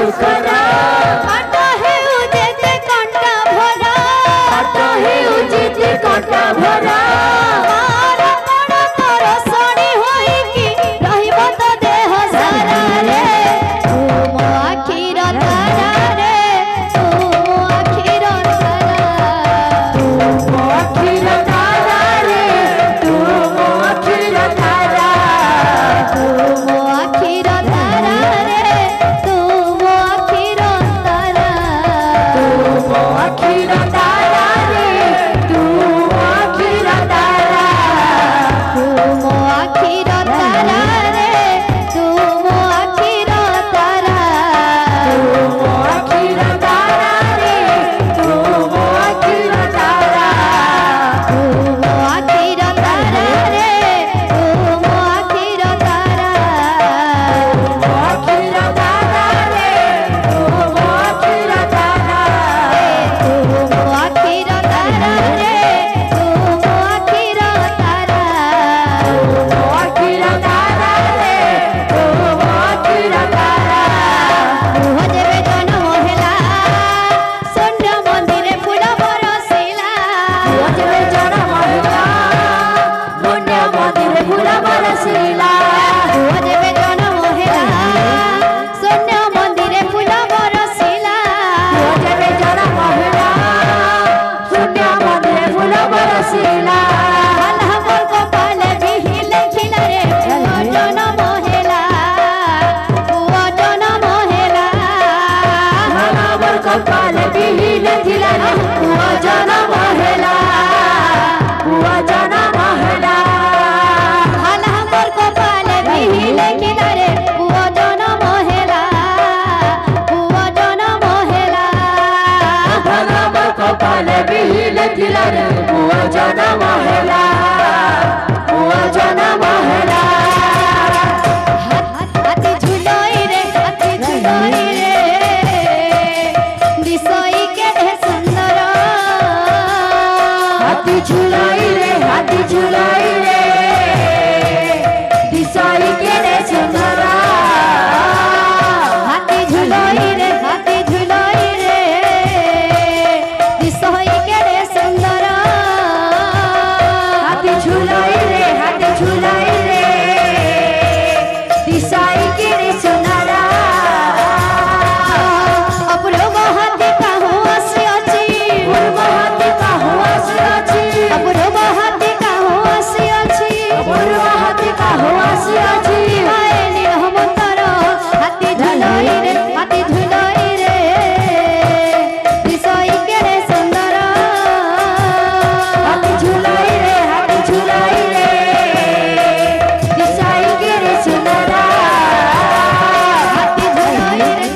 सुखरा काटा है उजेते कांटा भरा काटा है उजेते कांटा भरा मारा बड़ा तोर सड़ी होई की रहिबो तो देह सारा रे तू मो आखिर तारा रे तू मो आखिर तारा तू मो आखिर तारा रे तू मो आखिर तारा तू मो आखिर तारा रे तू मो आखिर तारा तू मो आखिर तारा रे तू मो आखिर तारा तू मो आखिर तारा रे तू मो आखिर तारा तू मो आखिर तारा रे तू मो आखिर तारा तू मो आखिर तारा रे तू मो आखिर तारा मो आखिर तारा रे तू मो आखिर तारा तू मो आखिर तारा रे तू मो आखिर तारा मो आखिर तारा रे तू मो आखिर तारा हो जेबे जन्म होला शून्य मंदिरे फूल बरसिला हो जेबे जन्म होला शून्य मंदिरे फूल बरसिला हो जेबे जन्म होला शून्य मंदिरे फूल बरसिला हो जेबे जन्म होला शून्य मंदिरे फूल बरसिला अल्लाह मोर कपाल बिहि लेखिला रे पुआ जन्म होला पुआ जन्म होला भलावर कपाल बिहीन थिला रे पुआ जन्म होला पुआ जन्म होला अल्लाह मोर कपाल बिहि लेखिला रे पुआ जन्म होला पुआ जन्म होला भलावर कपाल बिहीन थिला रे पुआ जन्म होला पुआ जन्म होला हाथी झुलोई रे दिसोई के ढे सुंदर हाथी झुलाई रे दिसाई के रे सुंदरा हाथी झुलोई रे दिसोई के ढे सुंदर हाथी झुलाई रे दिसाई के रे सुंदरा अपूर्व हाथी का हुआसी अछि पूर्व हाथी का हुआसी अछि अपूर्व हाथी का हुआसी अछि पूर्व हाथी का हुआसी अछि आए निरहमतर हाथी झुलोई रे दिसोई के ढे सुंदर हाथी झुलाई रे दिसाई के रे सुंदरा हाथी झुलोई रे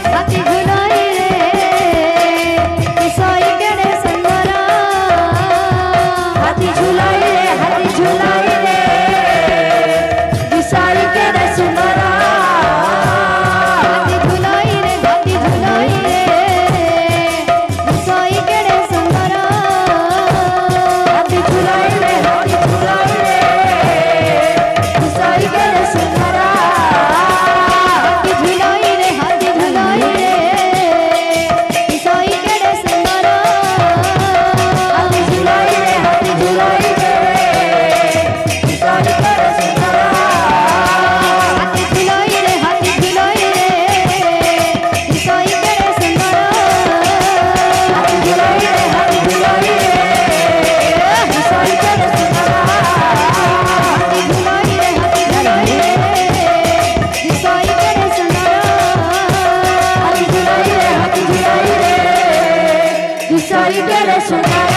दिसोई के ढे सुंदर हाथी झुलाई रे दिसाई के रे सुंदरा हाथी झुलोई रे दिसोई के ढे सुंदर हाथी झुलाई रे दिसाई के रे सुंदरा हाथी झुलोई रे दिसोई के ढे सुंदर हाथी झुलाई रे दिसाई के रे सुंदरा हाथी झुलोई रे दिसोई के ढे सुंदर हाथी झुलाई रे दिसाई के रे सुंदरा हाथी झुलोई रे दिसोई के ढे सुंदर हाथी झुलाई रे दिसाई के रे सुंदरा